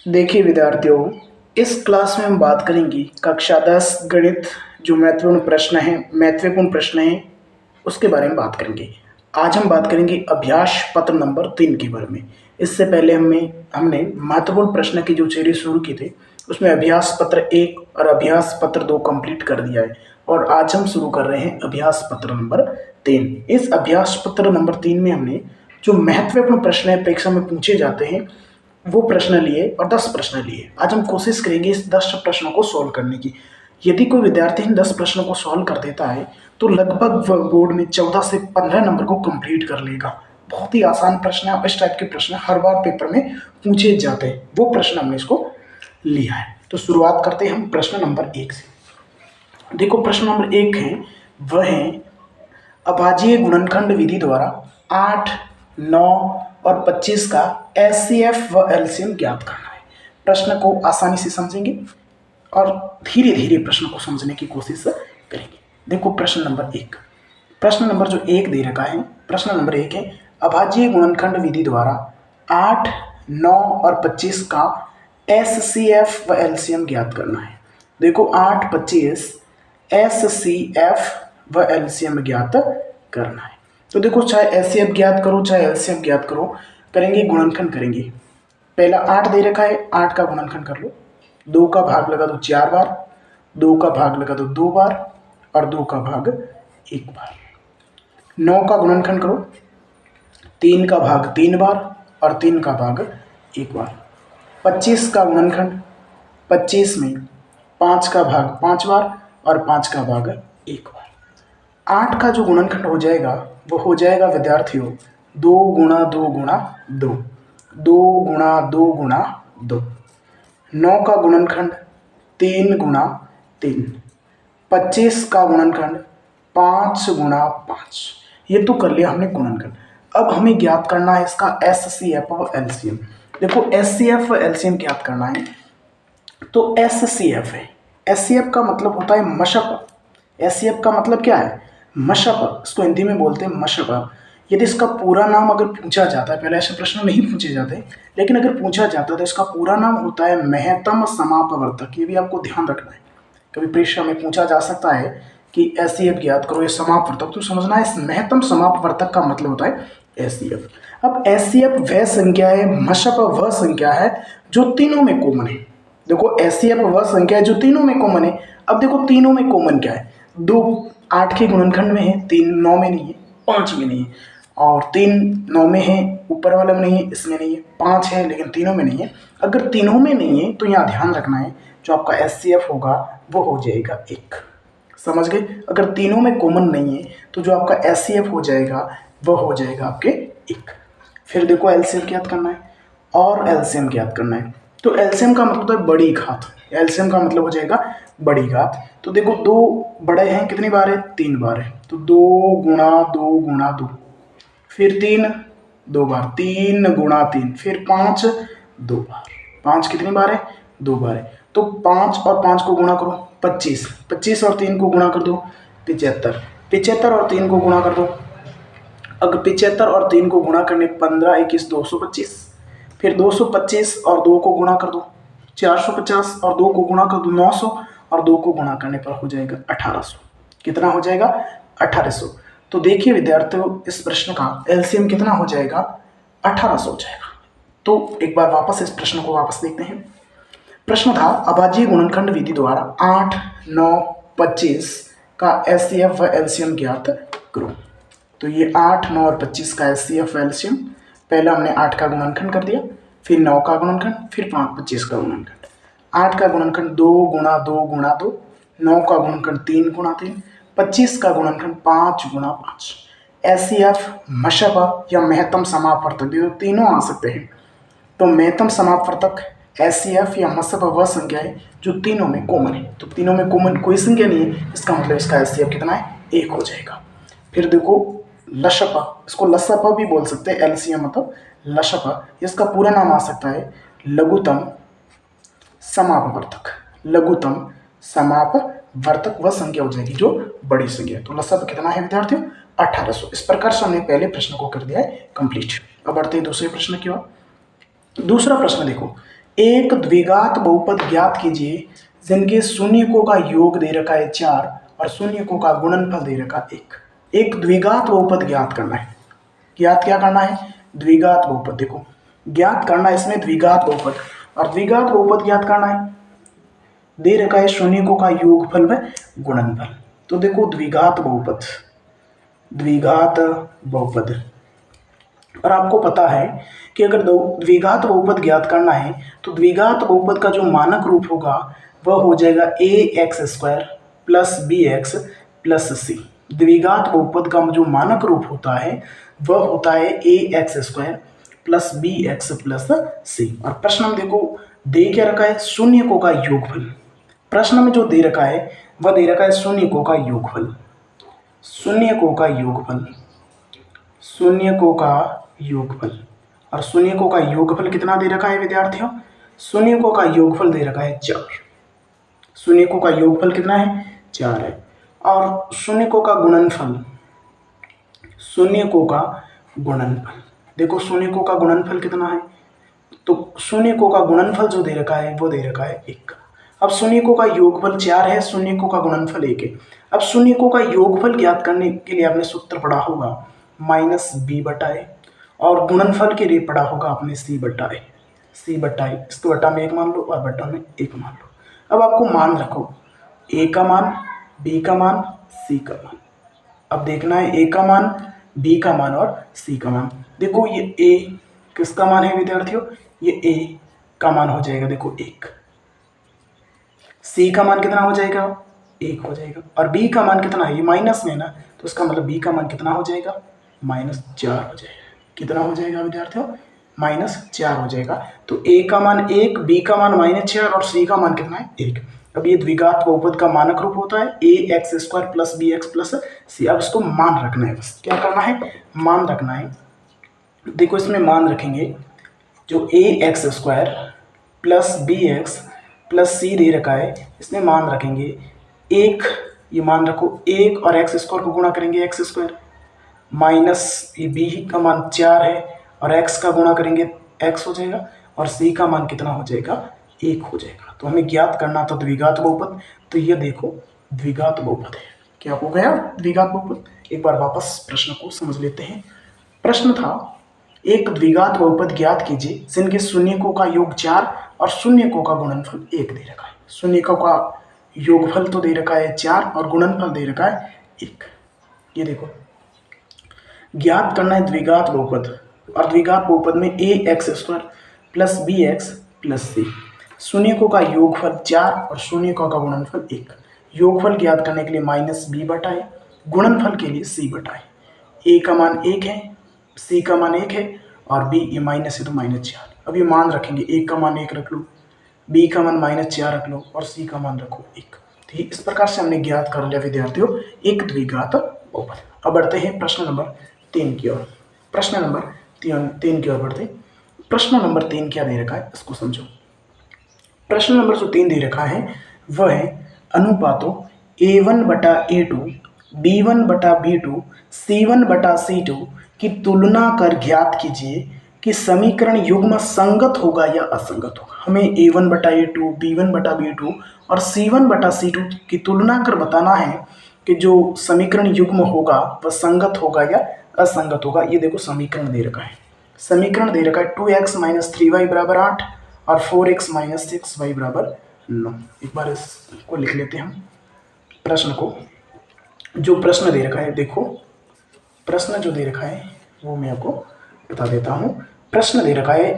देखिए विद्यार्थियों, इस क्लास में हम बात करेंगे कक्षा 10 गणित जो महत्वपूर्ण प्रश्न हैं उसके बारे में बात करेंगे। आज हम बात करेंगे अभ्यास पत्र नंबर 3 के बारे में। इससे पहले हमने महत्वपूर्ण प्रश्न की जो सीरीज शुरू की थी उसमें अभ्यास पत्र 1 और अभ्यास पत्र 2 कंप्लीट कर दिया है और आज हम शुरू कर रहे हैं अभ्यास पत्र नंबर 3। इस अभ्यास पत्र नंबर 3 में हमने जो महत्वपूर्ण प्रश्न है परीक्षा में पूछे जाते हैं वो प्रश्न लिए और 10 प्रश्न लिए। आज हम कोशिश करेंगे इस 10 प्रश्नों को सॉल्व करने की। यदि कोई विद्यार्थी इन 10 प्रश्नों को सॉल्व कर देता है तो लगभग वह बोर्ड में 14 से 15 नंबर को कंप्लीट कर लेगा। बहुत ही आसान प्रश्न है। इस टाइप के प्रश्न हर बार पेपर में पूछे जाते हैं, वो प्रश्न हमने इसको लिया है। तो शुरुआत करते हैं हम प्रश्न नंबर 1 से। देखो प्रश्न नंबर 1 है, वह है अभाज्य गुणनखंड विधि द्वारा 8, 9 और 25 का एचसीएफ व एलसीएम ज्ञात करना है। प्रश्न को आसानी से समझेंगे और धीरे धीरे प्रश्न को समझने की कोशिश करेंगे। देखो प्रश्न नंबर 1, प्रश्न नंबर जो 1 दे रखा है, प्रश्न नंबर 1 है अभाज्य गुणनखंड विधि द्वारा 8, 9 और 25 का एचसीएफ व एलसीएम ज्ञात करना है। देखो 8, 25 एचसीएफ व एलसीएम ज्ञात करना है। तो देखो चाहे एचसीएफ ज्ञात करो चाहे एलसीएम ज्ञात करो, करेंगे गुणनखंड करेंगे। पहला 8 दे रखा है, 8 का गुणनखंड कर लो। 2 का भाग लगा दो 4 बार, 2 का भाग लगा दो 2 बार और 2 का भाग 1 बार। 9 का गुणनखंड करो, 3 का भाग 3 बार और 3 का भाग 1 बार। 25 का गुणनखंड, 25 में 5 का भाग 5 बार और 5 का भाग 1 बार। 8 का जो गुणनखंड हो जाएगा वो हो जाएगा विद्यार्थियों 2 गुणा 2 गुणा 2, 2 गुणा 2 गुणा 2। 9 का गुणनखंड 3 गुणा 3। 25 का गुणनखंड 5 गुणा 5। ये तो कर लिया हमने गुणनखंड। अब हमें ज्ञात करना है इसका एचसीएफ और एलसीएम। देखो एचसीएफ और एलसीएम ज्ञात करना है तो एचसीएफ है, एचसीएफ का मतलब होता है मशक। एचसीएफ का मतलब क्या है? मशक। इसको हिंदी में बोलते हैं मशक। यदि इसका पूरा नाम अगर पूछा जाता है, पहले ऐसे प्रश्न नहीं पूछे जाते, लेकिन अगर पूछा जाता है तो इसका पूरा नाम होता है महत्तम समापवर्तक। ये भी आपको ध्यान रखना है, कभी परीक्षा में पूछा जा सकता है कि एचसीएफ ज्ञात करो, ये समापवर्तक, तो समझना है इस महत्तम समापवर्तक का मतलब होता है एचसीएफ। अब एचसीएफ वह संख्या है, मशक वह संख्या है जो तीनों में कॉमन है। देखो एचसीएफ वह संख्या है जो तीनों में कॉमन है। अब देखो तीनों में कॉमन क्या है? 2 8 के गुणनखंड में है, 3 9 में नहीं है, 5 में नहीं है, और 3 9 में है, ऊपर वाले में नहीं है, इसमें नहीं है। 5 है लेकिन तीनों में नहीं है। अगर तीनों में नहीं है तो यहाँ ध्यान रखना है जो आपका एचसीएफ होगा वो हो जाएगा 1। समझ गए? अगर तीनों में कॉमन नहीं है तो जो आपका एचसीएफ हो जाएगा वो हो जाएगा आपके 1। फिर देखो एलसीएम ज्ञात करना है और एलसीएम ज्ञात करना है। तो एलसीएम का मतलब है बड़ी घात, एलसीएम का मतलब हो जाएगा बड़ी घात। तो देखो 2 बड़े हैं, कितनी बार है? 3 बार है, तो 2 गुणा 2 गुणा 2, फिर 3 2 बार, 3 गुणा 3, फिर 5 2 बार। 5 कितनी बार है? 2 बार है। तो 5 और 5 को गुणा करो 25, 25 और 3 को गुणा कर दो 75, 75 और 3 को गुणा कर दो। अगर 75 और 3 को गुणा करने 15 21 225, फिर 225 और 2 को गुणा कर दो 450 और 2 को गुणा कर दो 900 और 2 को गुणा करने पर हो जाएगा 1800। कितना हो जाएगा? 1800। तो देखिए विद्यार्थियों इस प्रश्न का एलसीएम कितना हो जाएगा? 1800 हो जाएगा। तो एक बार वापस इस प्रश्न को वापस देखते हैं। प्रश्न था अभाज्य गुणनखंड विधि द्वारा 8, 9, 25 का एचसीएफ व एलसीएम ज्ञात करो। तो ये 8, 9 और 25 का एचसीएफ व एलसीएम, पहला हमने 8 का गुणनखंड कर दिया, फिर 9 का गुणनखंड, फिर 25 का गुणनखंड। 8 का गुणनखंड 2 गुणा 2 गुणा 2, 9 का गुणनखंड 3 गुणा 3, 25 का गुणनखंड 5 गुणा 5। एचसीएफ, मशक या महत्तम समापवर्तक, ये तीनों आ सकते हैं। तो महत्तम समापवर्तक एचसीएफ या मशक वह संख्या है जो तीनों में कॉमन है। तो तीनों में कॉमन कोई संख्या नहीं है, इसका मतलब इसका एचसीएफ कितना है? 1 हो जाएगा। फिर देखो लशप, इसको लसप भी बोल सकते हैं, एलसीएम मतलब लशप। इसका पूरा नाम आ सकता है लघुत्तम समापवर्तक। लघुत्तम समापवर्तक वह संख्या हो जाएगी जो बड़ी संख्या है। तो लसप कितना है विद्यार्थियों? 1800। इस प्रकार से हमने पहले प्रश्न को कर दिया है कंप्लीट। अब बढ़ते हैं दूसरे प्रश्न की ओर। दूसरा प्रश्न देखो, एक द्विघात बहुपद ज्ञात कीजिए जिनके शून्यकों का योग दे रखा है 4 और शून्यकों का गुणनफल दे रखा है 1। एक द्विघात बहुपद ज्ञात करना है। ज्ञात क्या करना है? द्विघात बहुपद। देखो ज्ञात करना है इसमें द्विघात बहुपद, और द्विघात बहुपद ज्ञात करना है, दे रखा है शून्यकों का योगफल व गुणनफल। तो देखो द्विघात बहुपद, द्विघात बहुपद, और आपको पता है कि अगर द्विघात बहुपद ज्ञात करना है तो द्विघात बहुपद का जो मानक रूप होगा वह हो जाएगा A X square plus B X plus C. द्विघात बहुपद का जो मानक रूप होता है वह होता है A X square plus B X plus C. और प्रश्न में देखो दे क्या रखा है? शून्यकों का योगफल। प्रश्न में जो दे रखा है वह दे रखा है शून्यकों का योगफल, शून्यकों का योगफल, शून्यकों का योगफल। और शून्यकों का योगफल कितना दे रखा है विद्यार्थियों? शून्यकों का योगफल दे रखा है 4। शून्यकों का योगफल कितना है? 4 है। और शून्यकों का गुणनफल, शून्यकों का गुणनफल, देखो शून्यकों का गुणनफल कितना है? तो शून्यकों का गुणनफल जो दे रखा है वो दे रखा है 1। अब शून्यकों का योगफल 4 है, शून्यकों का गुणनफल 1 है। अब शून्यकों का योगफल ज्ञात करने के लिए आपने सूत्र पढ़ा होगा माइनस बी बटा ए, और गुणनफल के लिए पढ़ा होगा आपने सी बटा ए। सी बटा ए, इसको बटा में 1 मान लो और बटा में 1 मान लो। अब आपको मान रखो ए का मान, बी का मान, सी का मान। अब देखना है ए का मान, बी का मान और सी का मान। देखो ये ए किसका मान है विद्यार्थियों? ये ए का मान हो जाएगा देखो 1। सी का मान कितना हो जाएगा? 1 हो जाएगा। और बी का मान कितना है? ये माइनस में ना, तो इसका मतलब बी का मान कितना हो जाएगा? -4 हो जाएगा। कितना हो जाएगा विद्यार्थियों? -4 हो जाएगा। तो ए का मान 1, बी का मान -4 और सी का मान कितना है? 1। अब ये द्विघात बहुपद का मानक रूप होता है A X square plus B X plus C. अब इसको मान रखना है, बस क्या करना है? मान रखना है। देखो इसमें मान रखेंगे, जो A X square plus B X plus C दे रखा है, इसमें मान रखेंगे 1, ये मान रखो 1 और एक्स स्क्वायर को गुणा करेंगे एक्स स्क्वायर, माइनस ये बी का मान 4 है और एक्स का गुणा करेंगे एक्स हो जाएगा, और सी का मान कितना हो जाएगा? 1 हो जाएगा। तो हमें ज्ञात करना था द्विघात बहुपद, तो ये देखो द्विघात बहुपद है। क्या हो गया? द्विघात बहुपद। एक बार वापस प्रश्न को समझ लेते हैं। प्रश्न था एक द्विघात बहुपद ज्ञात कीजिए जिनके शून्यकों का योग 4 और शून्यकों का गुणनफल 1 दे रखा है। शून्यकों का योगफल तो दे रखा है 4 और गुणनफल दे रखा है 1। ये देखो ज्ञात करना है द्विघात बहुपद, और द्विघात बहुपद में A X square plus B X plus C. शून्यकों का योगफल 4 और शून्यकों का गुणनफल 1। योगफल ज्ञात करने के लिए माइनस बी बटा ए, गुणनफल के लिए सी बटा ए। का मान 1 है, सी का मान 1 है और बी ये माइनस है तो -4। अब ये मान रखेंगे, ए का मान 1 रख लो, बी का मान -4 रख लो और सी का मान रखो 1। तो इस प्रकार से हमने ज्ञात कर लिया विद्यार्थियों एक द्विघात बहुपद। अब बढ़ते हैं प्रश्न नंबर 3 की ओर। प्रश्न नंबर 3 की ओर बढ़ते। प्रश्न नंबर 3 क्या दे रखा है इसको समझो। प्रश्न नंबर जो 3 दे रखा है वह है अनुपातों a1 बटा a2, b1 बटा b2, c1 बटा c2 की तुलना कर ज्ञात कीजिए कि समीकरण युग्म संगत होगा या असंगत होगा। हमें a1 बटा a2, b1 बटा b2 और c1 बटा c2 की तुलना कर बताना है कि जो समीकरण युग्म होगा वह संगत होगा या असंगत होगा। ये देखो समीकरण दे रखा है, समीकरण दे रखा है 2x माइनस 3y बराबर 8 और 4x माइनस 6y बराबर 9। एक बार इसको लिख लेते हैं हम प्रश्न को। जो प्रश्न दे रखा है, देखो प्रश्न जो दे रखा है वो मैं आपको बता देता हूँ। प्रश्न दे रखा है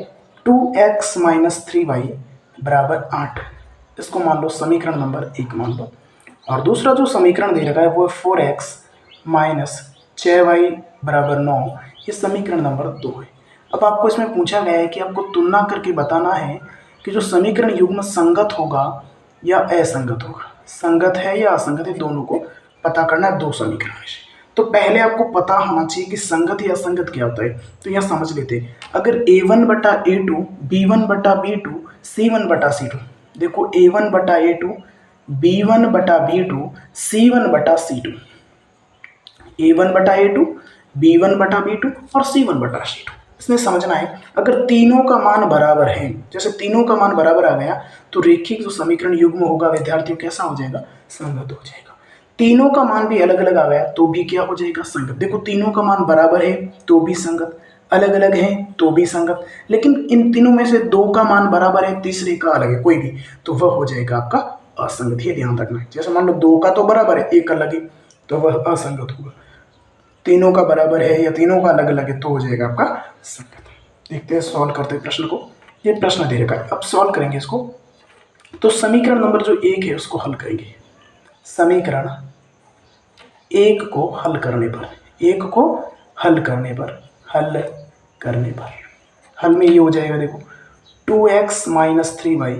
2x माइनस 3y बराबर 8, इसको मान लो समीकरण नंबर 1 मान लो। और दूसरा जो समीकरण दे रखा है वो 4x माइनस 6y बराबर 9, ये समीकरण नंबर 2 है। अब आपको इसमें पूछा गया है कि आपको तुलना करके बताना है कि जो समीकरण युग्म संगत होगा या असंगत होगा। संगत है या असंगत है दोनों को पता करना है दो समीकरण में। तो पहले आपको पता होना चाहिए कि संगत या असंगत क्या होता है। तो यह समझ लेते हैं, अगर a1 बटा a2, b1 बटा b2, c1 बटा c2, देखो a1 बटा a2, b1 बटा b2, c1 बटा c2, a1 बटा a2, b1 बटा b2 और c1 बटा c2। इसमें समझना है, अगर तीनों का मान बराबर है, जैसे तीनों का मान बराबर आ गया तो रेखिक जो समीकरण युग्म होगा विद्यार्थियों कैसा हो जाएगा, संगत हो जाएगा। तीनों का मान भी अलग अलग आ गया तो भी क्या हो जाएगा, संगत। देखो तीनों का मान बराबर है तो भी संगत, अलग अलग है तो भी संगत, लेकिन इन तीनों में से दो का मान बराबर है, तीसरे का अलग है कोई भी, तो वह हो जाएगा आपका असंगत। ये ध्यान रखना है। जैसे मान लो दो का तो बराबर है, एक अलग है, तो वह असंगत होगा। तीनों का बराबर है या तीनों का अलग अलग है तो हो जाएगा आपका संगत। देखते हैं, सॉल्व करते हैं प्रश्न को। ये प्रश्न दे रखा है, अब सॉल्व करेंगे इसको। तो समीकरण नंबर जो 1 है उसको हल करेंगे। समीकरण 1 को हल करने पर, 1 को हल करने पर, हल में ये हो जाएगा, देखो 2x माइनस 3y।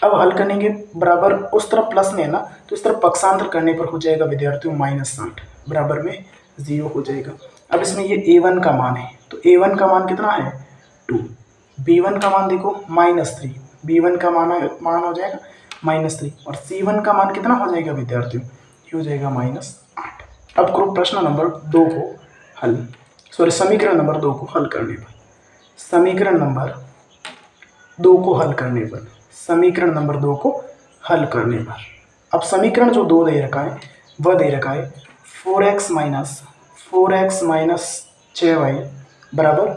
अब हल करेंगे बराबर, उस तरफ प्लस में है ना, तो इस तरफ पक्षांतर करने पर हो जाएगा विद्यार्थियों -60, बराबर में 0 हो जाएगा। अब इसमें ये a1 का मान है, तो a1 का मान कितना है 2, b1 का मान देखो -3, b1 का मान हो जाएगा -3, और c1 का मान कितना हो जाएगा विद्यार्थियों, ये हो जाएगा -8। अब करो प्रश्न नंबर 2 को हल, समीकरण नंबर 2 को हल करने पर, समीकरण नंबर 2 को हल करने पर, समीकरण नंबर 2 को हल करने पर, अब समीकरण जो 2 दे रखा है वह दे रखा है 4x माइनस 6y बराबर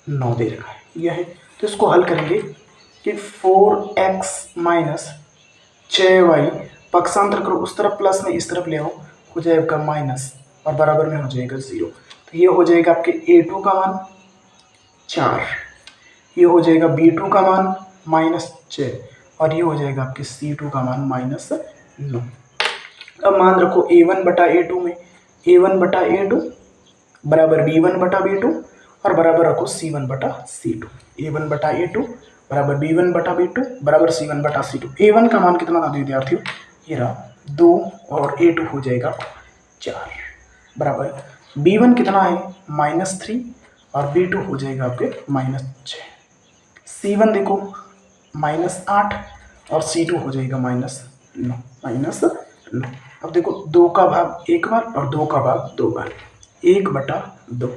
9 दे रखा है, यह है। तो इसको हल करेंगे कि 4x माइनस 6y, पक्षांतर करो, उस तरफ प्लस में इस तरफ ले आओ, हो जाएगा माइनस और बराबर में हो जाएगा 0। तो ये हो जाएगा आपके a2 का मान 4, ये हो जाएगा b2 का मान -6, और ये हो जाएगा आपके c2 का मान -9। अब मान रखो a1 बटा a2 में, a1 बटा a2 बराबर b1 बटा b2, और बराबर रखो c1 बटा c2, a1 बटा a2 बराबर b1 बटा b2 बराबर c1 बटा c2। a1 का मान कितना था विद्यार्थियों, ये रहा 2, और a2 हो जाएगा 4, बराबर b1 कितना है -3, और b2 हो जाएगा आपके -6। c1 देखो -8, और c2 हो जाएगा -9। अब देखो 2 का भाग एक बार और 2 का भाग 2 बार, 1/2,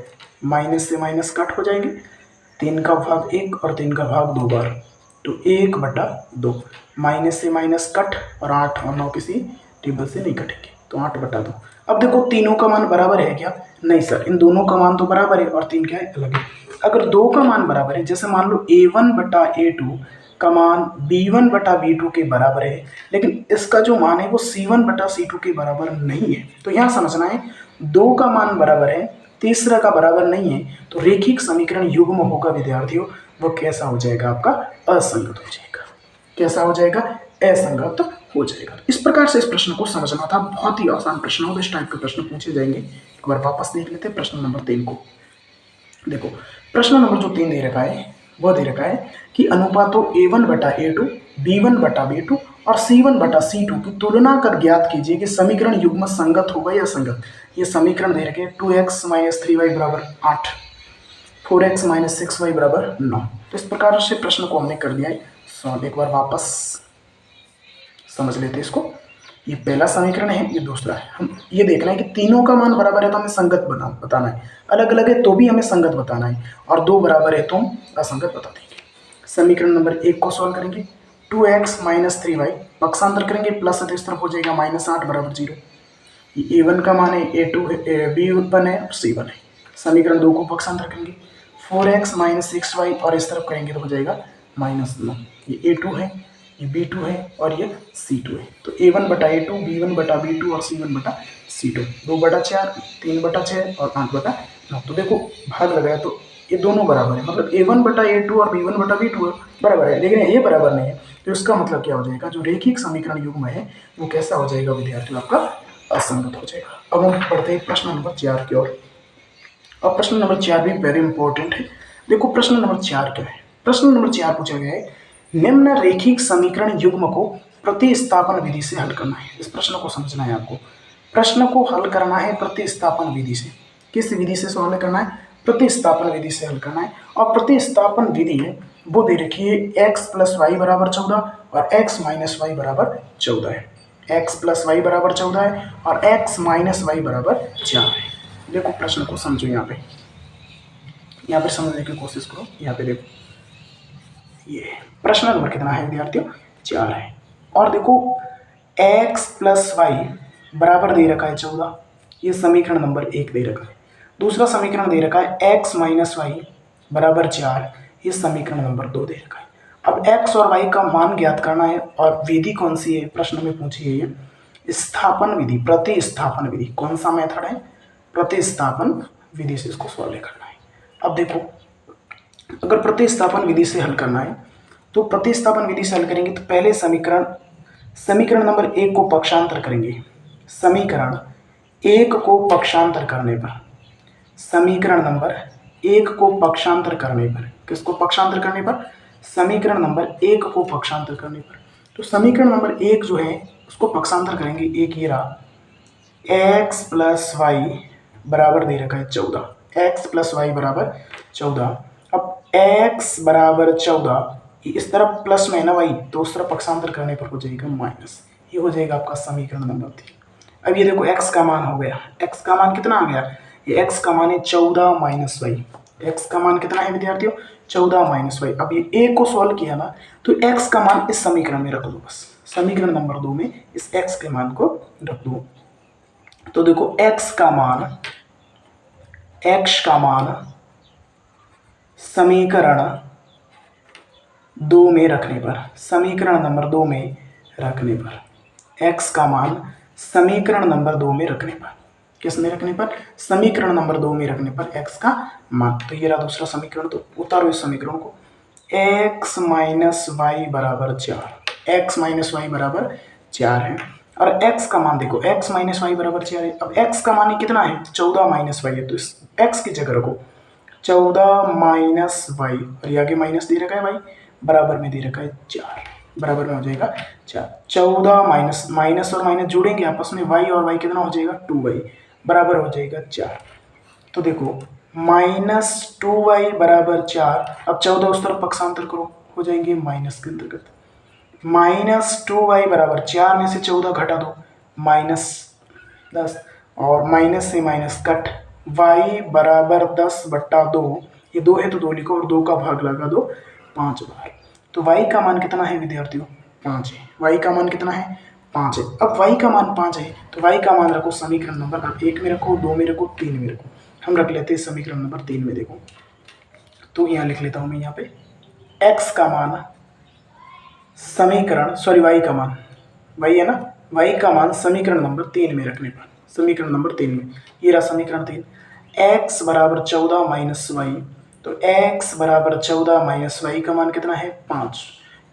माइनस से माइनस कट हो जाएंगे, 3 का भाग 1 और 3 का भाग 2 बार, तो 1/2, माइनस से माइनस कट, और 8 और 9 किसी टेबल से नहीं कटेंगे, तो 8/2। अब देखो तीनों का मान बराबर है क्या, नहीं सर, इन दोनों का मान तो बराबर है और 3 क्या है, अलग है। अगर 2 का मान बराबर है, जैसे मान लो a1 बटा a2 का मान b1 बटा b2 के बराबर है, लेकिन इसका जो मान है वो c1 बटा c2 के बराबर नहीं है, तो यहाँ समझना है 2 का मान बराबर है, तीसरा का बराबर नहीं है, तो रेखिक समीकरण युग्म होगा विद्यार्थियों, वो कैसा हो जाएगा आपका, असंगत हो जाएगा। कैसा हो जाएगा, असंगत हो जाएगा। इस प्रकार से इस प्रश्न को समझना था, बहुत ही आसान प्रश्न होगा, इस टाइप के प्रश्न पूछे जाएंगे। एक बार वापस देख लेते हैं प्रश्न नंबर 3 को। देखो प्रश्न नंबर जो 3 दे रखा है वह दे रखा है कि अनुपातों a1 बटा a2, b1 बटा b2 और c1 बटा c2 की तुलना कर ज्ञात कीजिए कि समीकरण युग्म संगत होगा या असंगत। ये समीकरण दे रखे हैं 2x माइनस 3y बराबर 8, 4x माइनस 6y बराबर 9। तो इस प्रकार से प्रश्न को हमने कर दिया है सॉल्व। एक बार वापस समझ लेते हैं इसको। ये पहला समीकरण है, ये दूसरा है। हम ये देखना है कि तीनों का मान बराबर है तो हमें संगत बताना है, अलग अलग है तो भी हमें संगत बताना है, और 2 बराबर है तो हम असंगत बता देंगे। समीकरण नंबर 1 को सॉल्व करेंगे, 2x माइनस 3y, पक्षांतर करेंगे प्लस है तो इस तरफ हो जाएगा -8 बराबर 0। ये a1 का मान है, a2 है, b1 है और c1 है। समीकरण 2 को पक्षांतर करेंगे 4x माइनस 6y, और इस तरफ करेंगे तो हो जाएगा -9। ये a2 है, ये b2 है और ये c2 है। तो a1 बटा a2, b1 बटा b2 और c1 बटा c2, 2/4, 3/6 और 8/9। तो देखो भाग लगाया तो ये दोनों बराबर है, मतलब a1 बटा a2 और b1 बटा b2 बराबर है, लेकिन ये बराबर नहीं है, तो इसका मतलब क्या हो जाएगा, जो रेखिक समीकरण युग्म है वो कैसा हो जाएगा विद्यार्थियों, आपका असंगत हो जाएगा। अब हम पढ़ते हैं प्रश्न नंबर 4 की ओर। अब प्रश्न नंबर 4 भी वेरी इंपॉर्टेंट है। देखो प्रश्न नंबर 4 क्या है, प्रश्न नंबर 4 पूछा गया है, निम्न रेखिक समीकरण युग्म को प्रतिस्थापन विधि से हल करना है। इस प्रश्न को समझना है आपको, प्रश्न को हल करना है प्रतिस्थापन विधि से। किस विधि से हल करना है, प्रतिस्थापन विधि से हल करना है। और प्रतिस्थापन विधि है वो दे रखी है x प्लस वाई बराबर 14 और x माइनस वाई बराबर 14 है। x प्लस वाई बराबर 14 है और x माइनस वाई बराबर 4 है। देखो प्रश्न को समझो, यहाँ पे यहाँ पे समझने की कोशिश करो। यहाँ पे देखो, ये प्रश्न नंबर कितना है विद्यार्थियों, 4 है। और देखो x प्लस वाई बराबर दे रखा है 14, ये समीकरण नंबर 1 दे रखा है। दूसरा समीकरण दे रखा है x माइनस वाई बराबर 4, ये समीकरण नंबर 2 दे रखा है। अब x और y का मान ज्ञात करना है और विधि कौन सी है, प्रश्न में पूछी है ये स्थापन विधि, प्रतिस्थापन विधि। कौन सा मेथड है, प्रतिस्थापन विधि से इसको सॉल्व करना है। अब देखो, अगर प्रतिस्थापन विधि से हल करना है तो प्रतिस्थापन विधि से हल करेंगे तो पहले समीकरण नंबर 1 को पक्षांतर करेंगे। समीकरण 1 को पक्षांतर करने पर, समीकरण नंबर 1 को पक्षांतर करने पर, किसको पक्षांतर करने पर, समीकरण नंबर 1 को पक्षांतर करने पर, तो समीकरण नंबर 1 जो है उसको पक्षांतर करेंगे। एक ये रहा, x प्लस वाई बराबर दे रखा है 14, x प्लस वाई बराबर 14। अब x बराबर 14, इस तरफ प्लस में है ना वाई, तो उस तरफ पक्षांतर करने पर हो जाएगा माइनस, ये हो जाएगा आपका समीकरण नंबर 3। अब ये देखो x का मान हो गया, x का मान कितना आ गया, ये x का मान है 14 माइनस वाई। x का मान कितना है विद्यार्थियों, 14 माइनस वाई। अब ये a को सॉल्व किया ना, तो x का मान इस समीकरण में रख दो, बस समीकरण नंबर 2 में इस x के मान को रख दो। तो देखो x का मान समीकरण 2 में रखने पर, समीकरण नंबर 2 में रखने पर, x का मान समीकरण नंबर 2 में रखने पर, किस में रखने पर, समीकरण नंबर 2 में रखने पर x का मान। तो ये रहा दूसरा समीकरण, तो उतारो इस समीकरण को, x माइनस वाई बराबर 4, x माइनस वाई बराबर 4 है। और x का मान देखो, x माइनस वाई बराबर 4 है। अब x का मान कितना है, 14 माइनस वाई है, तो इस x की जगह रखो 14 माइनस वाई, और ये आगे माइनस दे रखा है वाई, बराबर में दे रखा है 4, बराबर में हो जाएगा 4। 14 माइनस माइनस और माइनस जोड़ेंगे आपस में, वाई और वाई कितना हो जाएगा, 2y, बराबर हो जाएगा 4। तो देखो माइनस 2y बराबर 4। अब 14 उस तरफ पक्षांतर करो, हो जाएंगे माइनस के अंतर्गत, माइनस 2y बराबर 4 में से 14 घटा दो, माइनस 10, और माइनस से माइनस कट, y बराबर 10/2, ये 2 है तो 2 लिखो और 2 का भाग लगा दो 5 बार। तो y का मान कितना है विद्यार्थियों, 5 है। y का मान कितना है, 5 है। अब y का मान 5 है तो y का मान रखो समीकरण नंबर 1 में रखो, 2 में रखो, 3 में रखो। हम रख लेते हैं समीकरण नंबर 3 में। देखो तो यहाँ लिख लेता हूँ मैं, यहाँ पे x का मान समीकरण, सॉरी y का मान, y है ना, y का मान समीकरण नंबर 3 में रखने पर, समीकरण नंबर 3 में, ये रहा समीकरण 3, x बराबर 14 माइनस वाई। तो x बराबर 14 माइनस वाई का मान कितना है, 5।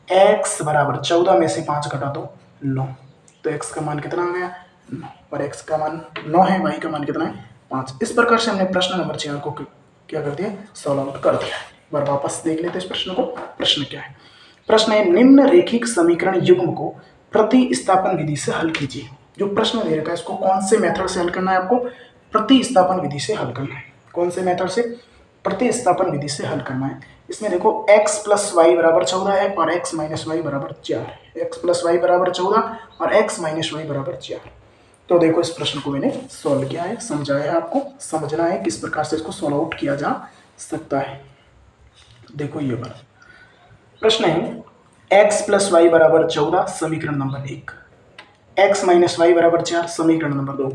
x बराबर 14 में से 5 घटा दो 9, तो x का मान कितना आ गया, 9, और x का मान 9 है, y का मान कितना है, 5। इस प्रकार से हमने प्रश्न नंबर 4 को क्या कर दिया, सॉल्व आउट कर दिया है। एक बार वापस देख लेते हैं इस प्रश्न को। प्रश्न क्या है, प्रश्न है निम्न रेखिक समीकरण युग्म को प्रतिस्थापन विधि से हल कीजिए। जो प्रश्न दे रखा है इसको कौन से मेथड से हल करना है, आपको प्रतिस्थापन विधि से हल करना है। कौन से मेथड से, प्रतिस्थापन विधि से हल करना है। इसमें देखो x प्लस वाई बराबर 14 है और x माइनस वाई बराबर 4 है। x प्लस वाई बराबर 14 और x माइनस वाई बराबर 4। तो देखो इस प्रश्न को मैंने सॉल्व किया है, समझाया है, आपको समझना है किस प्रकार से इसको सॉल्व आउट किया जा सकता है। देखो ये बात, प्रश्न है x प्लस वाई बराबर 14 समीकरण नंबर 1, x माइनस वाई बराबर 4 समीकरण नंबर 2।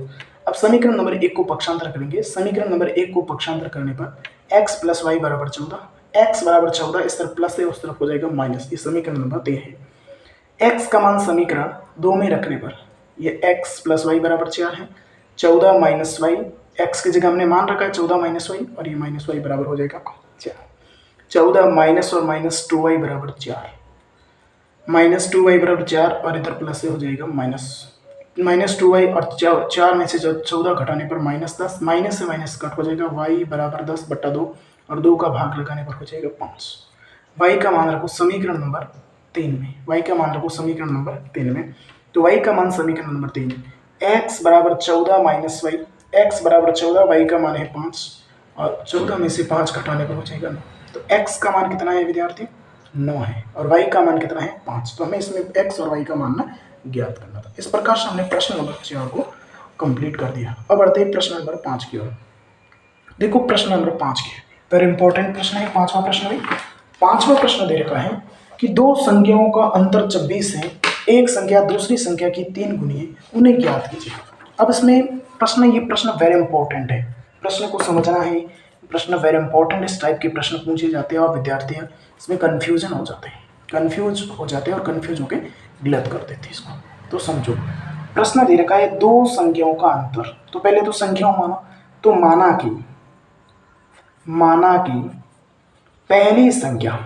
अब समीकरण नंबर 1 को पक्षांतर करेंगे, समीकरण नंबर 1 को पक्षांतर करने पर x प्लस वाई बराबर 14, x बराबर 14, इस तरफ प्लस है उस तरफ हो जाएगा माइनस, ये समीकरण नंबर 3 है। x का मान समीकरण 2 में रखने पर ये x प्लस वाई बराबर 4 है, 14 माइनस वाई, x की जगह हमने मान रखा है 14 माइनस वाई, और ये माइनस वाई बराबर हो जाएगा 4। 14 माइनस और माइनस 2y बराबर 4, माइनस 2y बराबर 4, और इधर प्लस से हो जाएगा माइनस 2y, और 4 में से 14 घटाने पर माइनस 10, माइनस से माइनस कट हो जाएगा, y बराबर 10/2, और 2 का भाग लगाने पर हो जाएगा 5। y का मान रखो समीकरण नंबर 3 में, y का मान रखो समीकरण नंबर 3 में। तो y का मान समीकरण नंबर 3, x बराबर 14 माइनस वाई, x बराबर 14, y का मान है 5, और 14 में से 5 घटाने पर हो जाएगा 9। तो x का मान कितना है विद्यार्थी, 9 है, और y का मान कितना है, 5। तो हमें इसमें x और y का मान ना ज्ञात करना था। इस प्रकार से हमने प्रश्न नंबर 4 को कंप्लीट कर दिया। अब बढ़ते हैं प्रश्न नंबर 5 की ओर। देखो प्रश्न नंबर 5 के, वेरी इंपॉर्टेंट प्रश्न है पांचवा प्रश्न भी। पांचवा प्रश्न दे रखा है कि दो संख्याओं का अंतर 26 है, एक संख्या दूसरी संख्या की 3 गुनी है, उन्हें ज्ञात कीजिए। अब इसमें ये प्रश्न वेरी इंपॉर्टेंट है, प्रश्न को समझना है। प्रश्न वेरी इंपॉर्टेंट, इस टाइप के प्रश्न पूछे जाते हैं और विद्यार्थी इसमें कंफ्यूज हो जाते हैं और कंफ्यूज होकर गलत कर देते हैं इसको। तो समझो, प्रश्न दे रखा है दो संख्याओं का अंतर। तो पहले तो संख्याओं माना, तो माना कि पहली संख्या,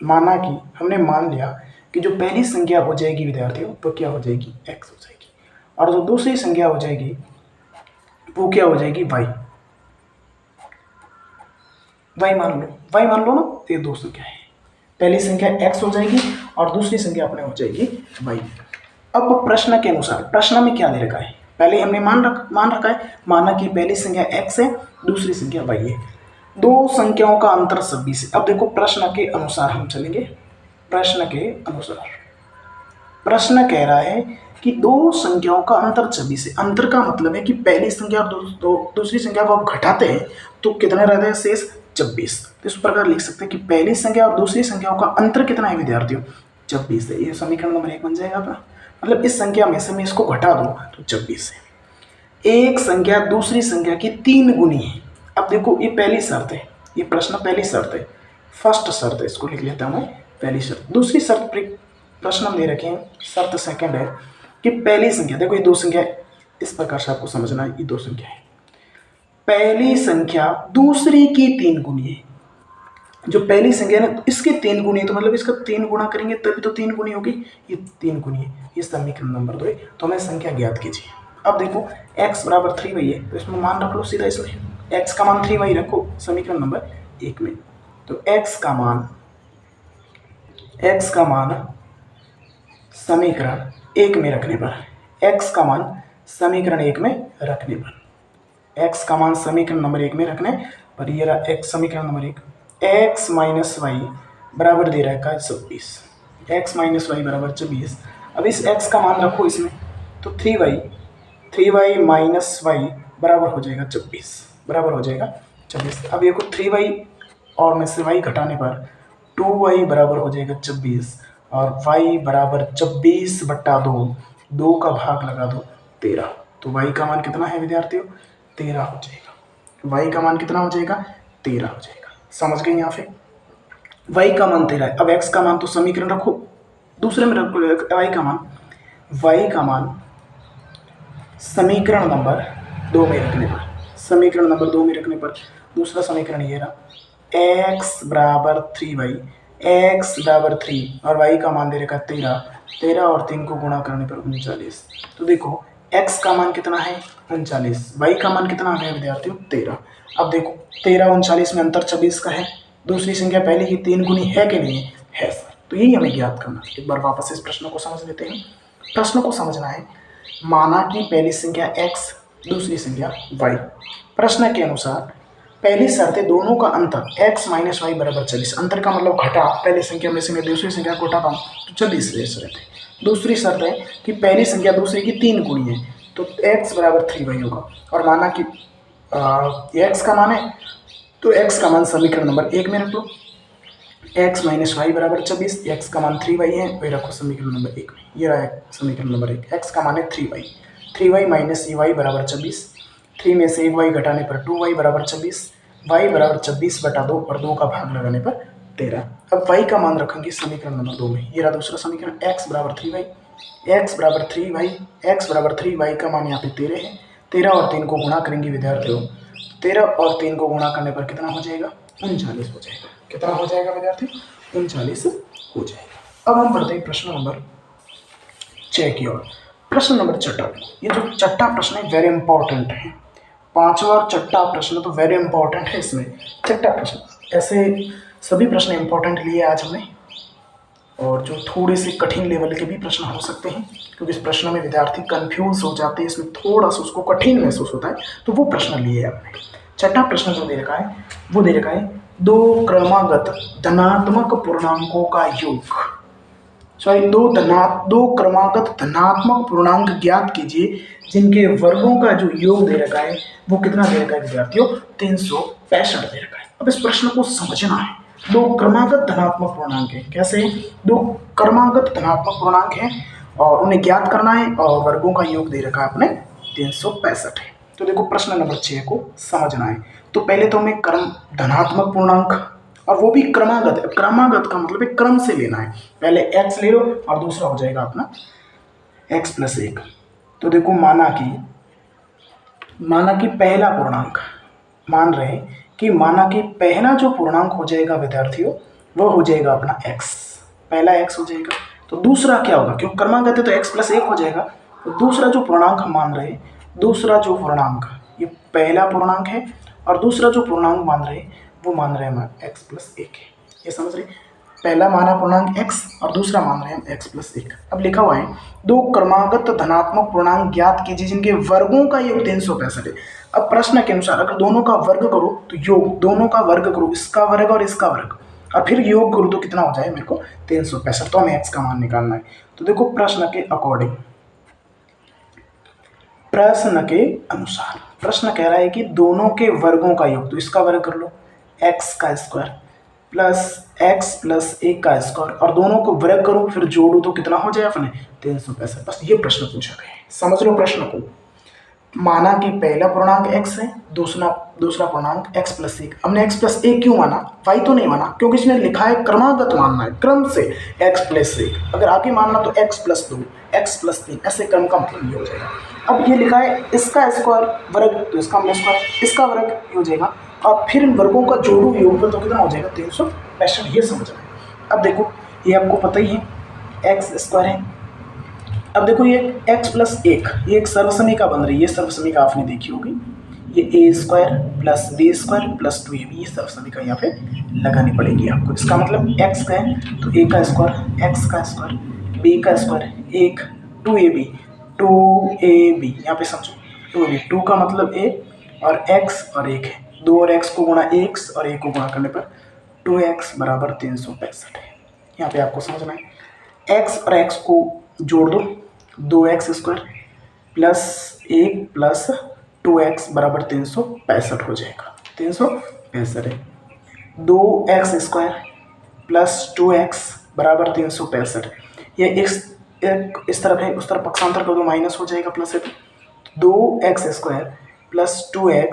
माना कि हमने मान लिया कि जो पहली संख्या हो जाएगी विद्यार्थियों तो क्या हो जाएगी, x हो जाएगी, और जो दूसरी संख्या हो जाएगी वो क्या हो जाएगी, y मान लो ना। ये दो संख्या है, पहली संख्या x हो जाएगी और दूसरी संख्या अपने हो जाएगी y। अब प्रश्न के अनुसार, प्रश्न में क्या दे रखा है, पहले हमने मान रखा है, माना कि पहली संख्या x है, दूसरी संख्या y है, दो संख्याओं का अंतर 26 है। अब देखो प्रश्न के अनुसार हम चलेंगे। प्रश्न के अनुसार प्रश्न कह रहा है कि दो संख्याओं का अंतर 26 है। अंतर का मतलब है कि पहली संख्या और दूसरी संख्या को आप घटाते हैं तो कितने रहते हैं, शेष 26। तो इस प्रकार लिख सकते हैं कि पहली संख्या और दूसरी संख्याओं का अंतर कितना है विद्यार्थियों, 26 है। ये समीकरण नंबर 1 बन जाएगा आपका। मतलब इस संख्या में से मैं इसको घटा दूं तो 26 है। एक संख्या दूसरी संख्या की 3 गुनी है। अब देखो ये पहली शर्त है, ये प्रश्न पहली शर्त है, फर्स्ट शर्त है, इसको लिख लेता हूं मैं पहली शर्त। दूसरी शर्त प्रश्न में दे रखे हैं, शर्त सेकंड है कि पहली संख्या, देखो ये दो संख्या इस प्रकार से आपको समझना है, ये दो संख्या है, पहली संख्या दूसरी की 3 गुनी है। जो पहली संख्या है ना इसके 3 गुनी है, तो मतलब इसका 3 गुना करेंगे तभी तो 3 गुनी होगी, ये 3 गुनी है। ये समीकरण नंबर 2 है। तो हमें संख्या ज्ञात कीजिए। अब देखो x बराबर 3y है, तो इसमें मान रख लो सीधा, इसमें x का मान 3y रखो समीकरण नंबर 1 में। तो x का मान समीकरण 1 में रखने पर, x का मान समीकरण 1 में रखने पर, x का मान समीकरण नंबर 1 में रखने पर ये रहा x समीकरण नंबर 1, x माइनस वाई बराबर दे रहा है 26, x माइनस वाई बराबर 26। अब इस x का मान रखो इसमें, तो 3y माइनस वाई बराबर हो जाएगा 26, बराबर हो जाएगा 26। अब देखो 3y और में से y घटाने पर 2y बराबर हो जाएगा 26 और y बराबर 26 बट्टा 2 का भाग लगा दो 13। तो y का मान कितना है विद्यार्थियों, 13 हो जाएगा। y का मान कितना हो जाएगा, 13 हो जाएगा। समझ गए यहाँ पे, y का मान 13 है। अब x का मान तो समीकरण रखो दूसरे में रखो, y का मान समीकरण नंबर 2 में रखने पर, समीकरण नंबर 2 में रखने पर दूसरा समीकरण ये रहा, x बराबर 3y, x बराबर 3 और y का मान दे रखा 13 और 3 को गुणा करने पर 39। तो देखो x का मान कितना है 39, y का मान कितना आ गया विद्यार्थियों 13। अब देखो 13 39 में अंतर 26 का है, दूसरी संख्या पहले की 3 गुनी है कि नहीं है सर। तो यही हमें ज्ञात करना है। एक बार वापस इस प्रश्न को समझ लेते हैं। प्रश्न को समझना है, माना कि पहली संख्या x दूसरी संख्या y। प्रश्न के अनुसार पहली शर्त है दोनों का अंतर x माइनस वाई बराबर 40। अंतर का मतलब घटा, पहली संख्या में से मैं दूसरी संख्या को घटाता हूँ तो 40 शेष रहते हैं। दूसरी शर्त है कि पहली संख्या दूसरी की 3 गुणी है, तो x बराबर 3y होगा। और माना कि x का मान है, तो x का मान समीकरण नंबर 1 में रख लो, x माइनस वाई बराबर 26, x का मान 3y है, वही रखो समीकरण नंबर 1 में। ये रहा समीकरण नंबर 1, x का मान है 3y माइनस y बराबर 26, 3 में से 1y घटाने पर 2y बराबर 26, y बराबर 26 बटा 2 और 2 का भाग लगाने पर 13। अब y का मान रखेंगे समीकरण नंबर 2 में। ये रहा दूसरा समीकरण, x बराबर 3y, x बराबर 3y का मान यहाँ पे 13 है। 13 और 3 को गुणा करेंगे विद्यार्थियों, 13 और 3 को गुणा करने पर कितना हो जाएगा, 39 हो जाएगा। कितना हो जाएगा विद्यार्थी, 39 हो जाएगा। अब हम बढ़ते हैं प्रश्न नंबर 6 की ओर। प्रश्न नंबर 6, ये जो छठा प्रश्न है वेरी इंपॉर्टेंट है। पांचवा और छठा प्रश्न तो वेरी इंपॉर्टेंट है, इसमें छठा प्रश्न, ऐसे सभी प्रश्न इंपॉर्टेंट लिए आज हमने, और जो थोड़े से कठिन लेवल के भी प्रश्न हो सकते हैं, क्योंकि इस प्रश्न में विद्यार्थी कंफ्यूज हो जाते हैं, इसमें थोड़ा सा उसको कठिन महसूस होता है, तो वो प्रश्न लिए हमने। छठा प्रश्न जो दे रखा है वो दे रखा है दो क्रमागत धनात्मक पूर्णांकों का योग, दो क्रमागत धनात्मक पूर्णांक ज्ञात कीजिए जिनके वर्गों का जो योग दे रखा है वो कितना दे रखा है विद्यार्थियों, 365 दे रखा है। अब इस प्रश्न को समझना है। दो क्रमागत धनात्मक पूर्णांक है। कैसे? दो क्रमागत धनात्मक पूर्णांक है और उन्हें ज्ञात करना है और वर्गों का योग दे रखा है अपने 365 है। तो देखो प्रश्न नंबर 6 को समझना है। तो पहले तो हमें क्रम धनात्मक पूर्णांक और वो भी क्रमागत है। क्रमागत का मतलब एक क्रम से लेना है। पहले x ले लो और दूसरा हो जाएगा अपना x+1। तो देखो माना कि पहला पूर्णांक माना कि पहला जो पूर्णांक हो जाएगा विद्यार्थियों वो हो जाएगा अपना x। पहला x हो जाएगा। तो दूसरा क्या होगा? क्योंकि क्रमागत है तो x+1 हो जाएगा। तो दूसरा जो पूर्णांक हम मान रहे हैं, दूसरा जो पूर्णांक, ये पहला पूर्णांक है और दूसरा जो पूर्णांक मान रहे हैं वो मान रहे हैं हम x+1 है। ये समझ रहे? पहला माना पूर्णांक x और दूसरा मान रहे हैं हम x+1। अब लिखा हुआ है दो क्रमागत धनात्मक पूर्णांक ज्ञात कीजिए जिनके वर्गों का योग 365 है। अब प्रश्न के अनुसार अगर दोनों का वर्ग करो तो योग, दोनों का वर्ग करो, इसका वर्ग और इसका वर्ग, और फिर योग करो तो कितना हो जाए मेरे को 365। तो हमें x का मान निकालना है। तो देखो प्रश्न के अकॉर्डिंग, प्रश्न के अनुसार प्रश्न कह रहा है कि दोनों के वर्गों का योग, तो इसका वर्ग कर लो x का स्क्वायर प्लस x+1 का स्क्वायर और दोनों को वर्ग करो फिर जोड़ो तो कितना हो जाए अपने 365। बस ये प्रश्न पूछा गया है। समझ लो प्रश्न को। माना कि पहला पूर्णांक x है, दूसरा पूर्णांक x+1। हमने x+1 क्यों माना? y तो नहीं माना क्योंकि इसमें लिखा है क्रमागत मानना है, क्रम से x+1। अगर आगे मानना तो x+2, x+3, ऐसे क्रम का मतलब ये हो जाएगा। अब ये लिखा है इसका स्क्वायर वर्ग तो इसका स्क्वायर, इसका वर्ग ये हो जाएगा और फिर वर्गों का जोड़ो योग तो कितना हो जाएगा 365। ये समझना है। अब देखो ये आपको पता ही है x² है। अब देखो ये x+1 ये एक सर्वसमीका बन रही है। ये सर्वसमीका आपने देखी होगी। ये a² + b² + 2ab, ये सर्वसमीका यहाँ पे लगानी पड़ेगी आपको। इसका मतलब x का है तो a का स्क्वायर, x का स्क्वायर, b का स्क्वायर 1, 2ab यहाँ पे समझो 2ab, 2 का मतलब a और x और 1 है। 2 और x को गुणा 1 और 1 को गुणा करने पर 2x = 365 है। यहाँ पे आपको समझना है। x और x को जोड़ दो, 2x² + 1 + 2x = 365 हो जाएगा। 365 है। 2x² + 2x = 365। ये इस तरफ है, उस तरफ पक्षांतर कर दो, माइनस हो जाएगा, प्लस है तो 2x² + 2x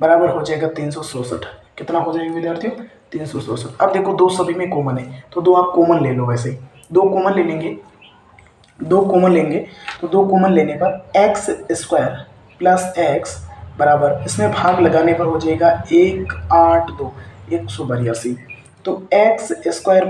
बराबर हो जाएगा 367। कितना हो जाएगा विद्यार्थियों? 367। अब देखो दो सभी में कॉमन है तो दो आप कॉमन ले लो। वैसे दो कॉमन ले लेंगे, दो कॉमन लेंगे तो दो कॉमन लेने पर x² + x बराबर, इसमें भाग लगाने पर हो जाएगा 182, 182। तो x²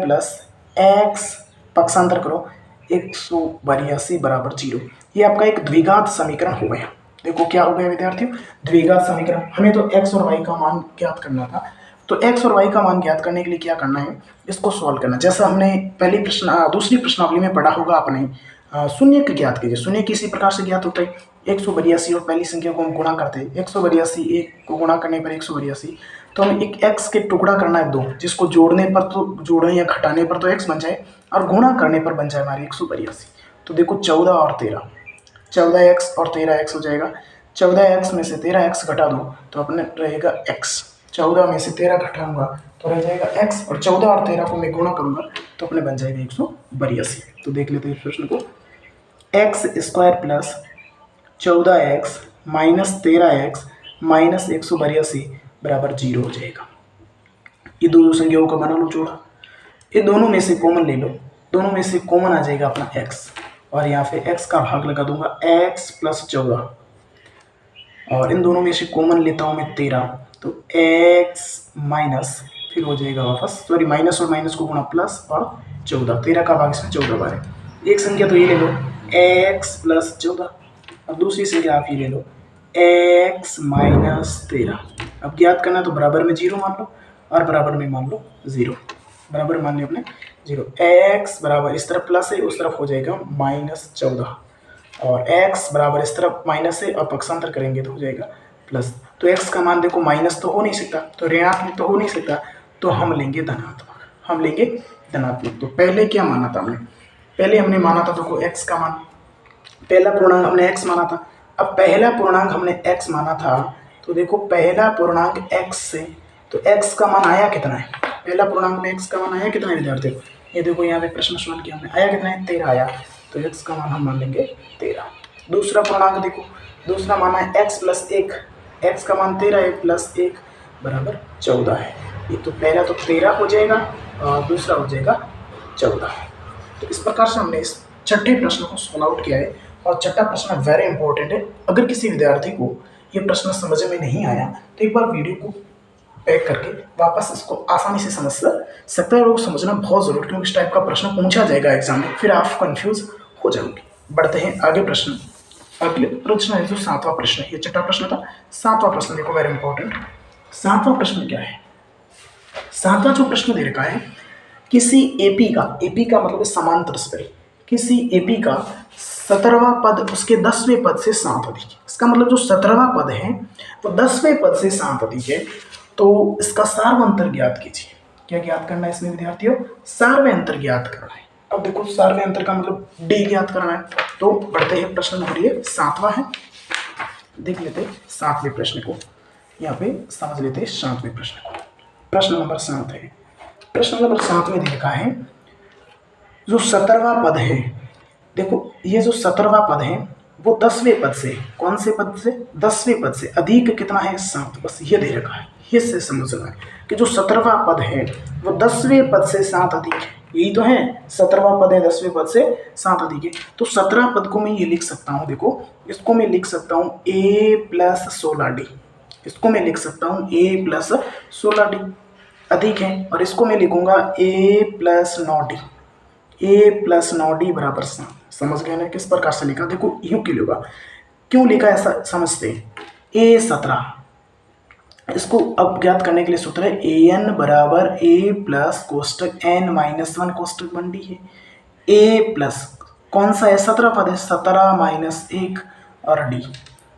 + x पक्षांतर करो 182 = 0। ये आपका एक द्विघात समीकरण हो गया। देखो क्या हो गया विद्यार्थियों? द्विघात समीकरण। हमें तो x और y का मान ज्ञात करना था। तो x और y का मान ज्ञात करने के लिए क्या करना है? इसको सॉल्व करना। जैसा हमने दूसरी प्रश्नावली में पढ़ा होगा आपने, शून्य की ज्ञात कीजिए। शून्य किसी प्रकार से ज्ञात होता है 182 और पहली संख्या को हम गुणा करते हैं। 182 1 को गुणा करने पर 182। तो हमें एक x के टुकड़ा करना है 2, जिसको जोड़ने पर तो जोड़ने या घटाने पर तो x बन जाए और गुणा करने पर बन जाए हमारी 182। तो देखो 14 और 13, 14x और 13x हो जाएगा। 14x में से 13x घटा दो तो अपने रहेगा x। 14 में से 13 घटाऊंगा तो रह जाएगा x और 14 और 13 को मैं गुणा करूंगा तो अपने बन जाएगा 182। तो देख लेते हैं इस प्रश्न को। x² + 14x - 13x - 182 बराबर 0 हो जाएगा। ये दोनों संख्याओं का बना लो जोड़ा। ये दोनों में से कॉमन ले लो, दोनों में से कॉमन आ जाएगा अपना x और यहाँ पे x का भाग लगा दूंगा x + 14 और इन दोनों में से कॉमन लेता हूँ मैं 13 तो x माइनस, फिर हो जाएगा वापस, सॉरी माइनस और माइनस को गुणा प्लस और 14, 13 का भाग इसमें 14 बार है। एक संख्या तो ये ले लो x + 14 और दूसरी संख्या आप ये ले लो x - 13। अब ज्ञात करना तो बराबर में 0 मान लो और बराबर में मान लो 0, बराबर मान लिया अपने 0। x बराबर इस तरफ प्लस है, उस तरफ हो जाएगा -14 और x बराबर इस तरफ माइनस है और पक्षांतर करेंगे तो हो जाएगा प्लस। तो x का मान देखो माइनस तो हो नहीं सकता, तो ऋणात्मक तो हो नहीं सकता, तो हम लेंगे धनात्मक, हम लेंगे धनात्मक। तो पहले क्या माना था हमने? पहले हमने माना था देखो x का मान, पहला पूर्णांक हमने x माना था। अब पहला पूर्णांक हमने x माना था तो देखो पहला पूर्णांक x से तो x का मान आया कितना है, पहला पूर्णांक में x का मान आया कितना है विद्यार्थियों, ये देखो यहाँ पे प्रश्न सॉल्व किया हमने, आया कितना है 13 आया, तो x का मान हम मान लेंगे 13। दूसरा पूर्णांक देखो, दूसरा मान है x प्लस 1, x का मान 13 है प्लस 1 बराबर 14 है। ये तो पहला तो 13 हो जाएगा और दूसरा हो जाएगा 14। तो इस प्रकार से हमने इस छठे प्रश्न को सॉल्व आउट किया है। और छठा प्रश्न वेरी इंपॉर्टेंट है। अगर किसी विद्यार्थी को ये प्रश्न समझ में नहीं आया तो एक बार वीडियो को पैक करके वापस इसको आसानी से समझ सकता है। और समझना बहुत जरूरी, क्योंकि इस टाइप का प्रश्न पूछा जाएगा एग्जाम में, फिर आप कंफ्यूज हो जाओगे। बढ़ते हैं आगे प्रश्न। अगले प्रश्न है जो 7वां प्रश्न है, ये छठा प्रश्न था, 7वां प्रश्न देखो वेरी इंपॉर्टेंट। 7वां प्रश्न क्या है, 7वां जो प्रश्न दे रखा है, किसी एपी का मतलब समांतर स्तर, किसी एपी का 17वां पद उसके 10वें पद से 7 अधिक है। इसका मतलब जो 17वां पद है वो 10वें पद से 7 अधिक है, तो इसका सार्वंतर ज्ञात कीजिए। क्या ज्ञात करना है इसमें विद्यार्थियों, सार्वंतर ज्ञात करना है। अब देखो सार्वंतर का मतलब डी ज्ञात करना है। तो बढ़ते हैं प्रश्न नंबर, ये 7वां है, देख लेते 7वें प्रश्न को, यहाँ पे समझ लेते 7वें प्रश्न को। प्रश्न नंबर 7 है, प्रश्न नंबर 7 में देखा है जो 17वां पद है, देखो ये जो 17वां पद है वो 10वें पद से, कौन से पद से, 10वें पद से अधिक कितना है 7, बस ये दे रखा है, ये से समझना है कि जो 17वां पद है वो 10वें पद से 7 अधिक है, यही तो है 17वां पद है 10वें पद से 7 अधिक है। तो 17 पद को मैं ये लिख सकता हूँ, देखो इसको मैं लिख सकता हूँ a प्लस 16d, इसको मैं लिख सकता हूँ a प्लस 16d अधिक है, और इसको मैं लिखूंगा a plus 9d, a plus 9d बराबर 7। समझ गए ना किस प्रकार से लिखा, देखो यूं क्यों लिखा, क्यों लिखा ऐसा समझते हैं। a 17, इसको अब ज्ञात करने के लिए सूत्र है an बराबर a प्लस कोष्टक n माइनस 1 कोष्टक 1d है। a प्लस कौन सा है, 17 पद है, 17 माइनस 1 और d,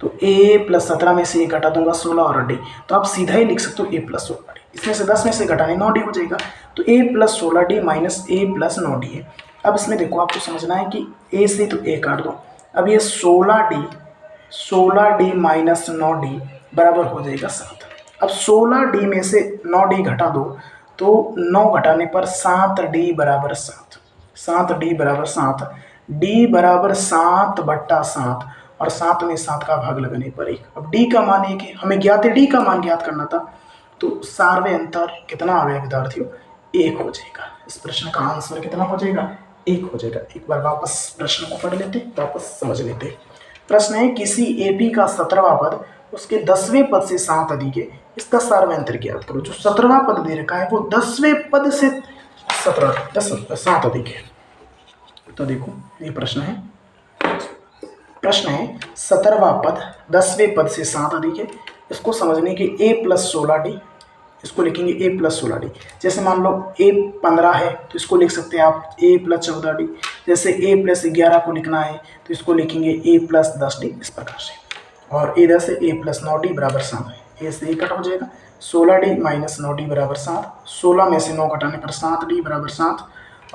तो a प्लस 17 में से 1 घटा दूंगा 16 और d, तो आप सीधा ही लिख सकते हो a प्लस 16d, इसमें से 10 में से घटाने 9d हो जाएगा, तो a plus 16d minus a plus 9d है। अब इसमें देखो आपको समझना है कि a से तो a काट दो, अब ये 16d माइनस 9d बराबर हो जाएगा 7। अब 16d में से 9d घटा दो, तो 9 घटाने पर 7d बराबर 7, 7d बराबर 7, d बराबर 7 बट्टा 7, और 7 में 7 का भाग लगने पर 1। अब d का मान 1 है, हमें ज्ञात है d का मान ज्ञात करना था, तो सार्वय अंतर कितना आ गया विद्यार्थियों, 1 हो जाएगा। इस प्रश्न का आंसर कितना हो जाएगा, 1 हो जाएगा। एक बार वापस प्रश्न को पढ़ लेते, वापस समझ लेते। प्रश्न है किसी एपी का 17वां पद उसके 10वें पद से 7 अधिक है, इसका सार्वंतर ज्ञात करो। जो 17वां पद दे रखा है वो 10वें पद से 7 अधिक है। तो देखो ये प्रश्न है 17वां पद 10वें पद से 7 अधिक है, इसको समझने के a प्लस 16d, इसको लिखेंगे a प्लस 16d। जैसे मान लो a 15 है तो इसको लिख सकते हैं आप a प्लस 14d, जैसे a प्लस 11 को लिखना है तो इसको लिखेंगे a प्लस 10d, इस प्रकार से। और इधर से a प्लस 9d बराबर 7 है, a से a कट हो जाएगा, 16d माइनस 9d बराबर 7, 16 में से 9 घटाने पर 7d बराबर 7,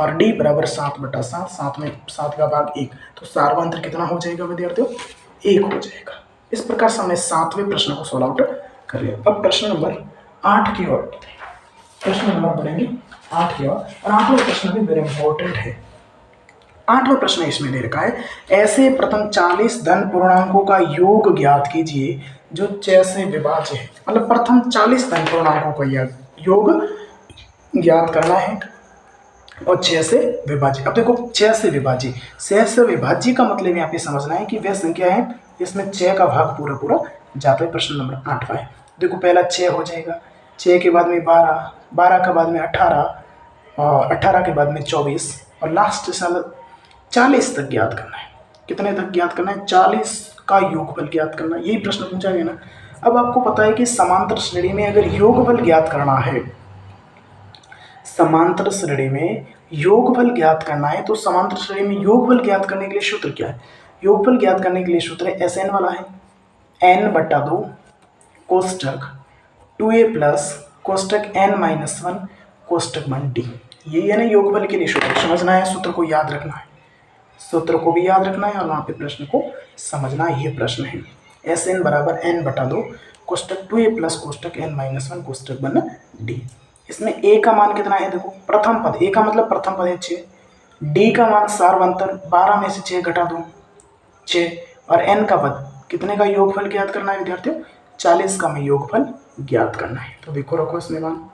और d बराबर 7 बटा 7, 7 में 7 का भाग 1, तो सार्वंतर कितना हो जाएगा विद्यार्थियों, 1 हो जाएगा। इस प्रकार से हमने 7वें प्रश्न को सॉल्व आउट कर लिया। अब प्रश्न नंबर 8 की ओर बढ़ते हैं, प्रश्न नंबर बढ़ेंगे 8 की ओर, और 8वां प्रश्न भी वेरी इंपॉर्टेंट है। 8वां प्रश्न इसमें दे रखा है, ऐसे प्रथम 40 धन पूर्णांकों का योग ज्ञात कीजिए जो 6 से विभाज्य है। मतलब प्रथम 40 धन पूर्णांकों का योग ज्ञात करना है और 6 से विभाज्य। अब देखो 6 से विभाज्य, 6 से विभाज्य का मतलब यहाँ पे समझना है कि वह संख्या है इसमें 6 का भाग पूरा पूरा जाता है। प्रश्न नंबर 8वां है, देखो पहला 6 हो जाएगा, 6 के बाद में 12, 12 के बाद में 18, और 18 के बाद में 24, और लास्ट साल 40 तक ज्ञात करना है। कितने तक ज्ञात करना है, 40 का योगफल ज्ञात करना है, यही प्रश्न पूछा गया ना। अब आपको पता है कि समांतर श्रेणी में अगर योगफल ज्ञात करना है, समांतर श्रेणी में योगफल ज्ञात करना है, तो समांतर श्रेणी में योगफल ज्ञात करने के लिए सूत्र क्या है, योगफल ज्ञात करने के लिए सूत्र है SN वाला है, n बटा 2 कोष्टक 2a प्लस कोष्टक n माइनस 1 कोष्टक 1d, यही है ना योगफल के लिए सूत्र। समझना है, सूत्र को याद रखना है, सूत्र को भी याद रखना है और वहाँ पे प्रश्न को समझना है। ये प्रश्न है SN बराबर n बटा 2 कोष्टक 2a प्लस कोष्टक n माइनस 1 कोष्टक 1d। इसमें a का मान कितना है, देखो प्रथम पद, a का मतलब प्रथम पद है 6, d का मान सारवंतर 12 में से 6 घटा दो 6, और n का पद कितने का योगफल ज्ञात करना है विद्यार्थियों, 40 का में योगफल ज्ञात करना है। तो देखो रखो इसमें मान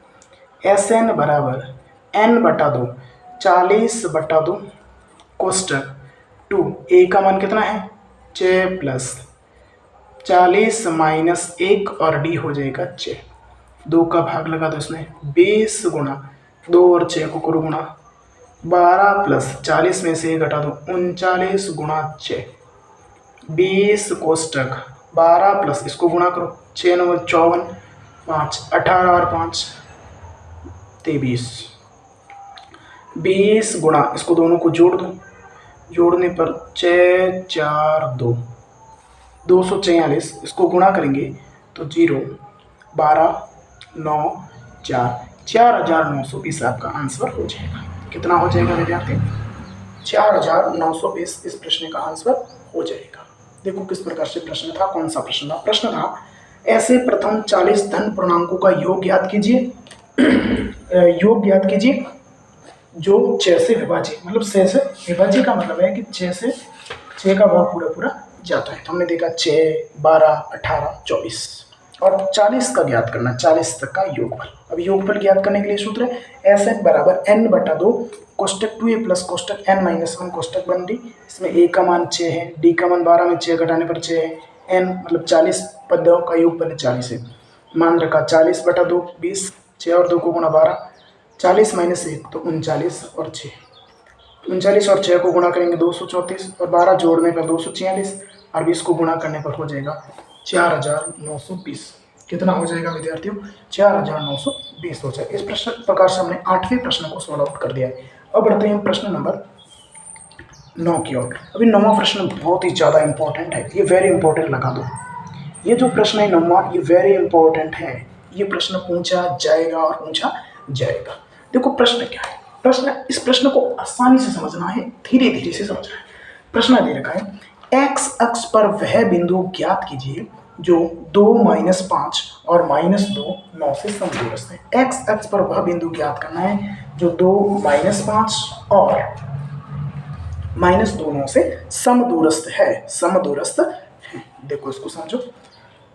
Sn बराबर n बटा 2 40 बटा 2 कोष्टक 2, a का मान कितना है 6 प्लस 40 माइनस 1 और d हो जाएगा 6, 2 का भाग लगा दो इसमें, 20 गुणा 2 और 6 को करो गुणा, 12 प्लस 40 में से घटा दो 39 गुणा 6, 20 कोष्टक 12 प्लस इसको गुणा करो 6 9 54, 5 18 और 5 23, 20 गुणा इसको दोनों को जोड़ दो, जोड़ने पर 6 4 2 246, इसको गुणा करेंगे तो 0 12 9 4 4920 आपका आंसर हो जाएगा। कितना हो जाएगा विद्यार्थी, 4920 इस प्रश्न का आंसर हो जाएगा। देखो किस प्रकार से प्रश्न था, कौन सा प्रश्न था, प्रश्न था ऐसे प्रथम 40 धन पूर्णांकों का योग ज्ञात कीजिए योग ज्ञात कीजिए जो 6 से विभाज्य, मतलब 6 से विभाज्य का मतलब है कि 6 से 6 का भाग पूरा पूरा जाता है। तो हमने देखा 6 12 18 24 और 40 का ज्ञात करना, 40 तक का योगफल। अब योगफल ज्ञात करने के लिए सूत्र है Sn बराबर n बटा 2 कोष्टक 2a प्लस कोष्टक n माइनस 1 कोष्टक 1d। इसमें a का मान 6 है, d का मान 12 में 6 घटाने पर 6 है, n मतलब 40 पदों का योगफल 40 है। मान रखा 40 बटा 2 20, 6 और 2 को गुणा 12, 40 माइनस 1 तो 39 और 6, 39 और 6 को गुणा करेंगे 234 और 12 जोड़ने पर 246 और 20 को गुणा करने पर हो जाएगा 4920। कितना हो जाएगा विद्यार्थियों, 4920 हो जाएगा। इस प्रश्न प्रकार से हमने 8वें प्रश्न को सॉल्व आउट कर दिया है। अब बढ़ते हैं प्रश्न नंबर 9 की ओर। अभी 9वां प्रश्न बहुत ही ज़्यादा इंपॉर्टेंट है, ये वेरी इंपॉर्टेंट लगा दो। ये जो प्रश्न है 9वां, ये वेरी इंपॉर्टेंट है, ये प्रश्न पूछा जाएगा और पूछा जाएगा। देखो प्रश्न क्या है, इस प्रश्न को आसानी से समझना है, धीरे धीरे से समझना है। प्रश्न दे रखा है x अक्ष पर वह बिंदु ज्ञात कीजिए जो 2 - 5 और -2 9 से समदूरस्थ है। x अक्ष पर वह बिंदु ज्ञात करना है जो 2 - 5 और -2 9 से समदूरस्थ है, देखो इसको समझो,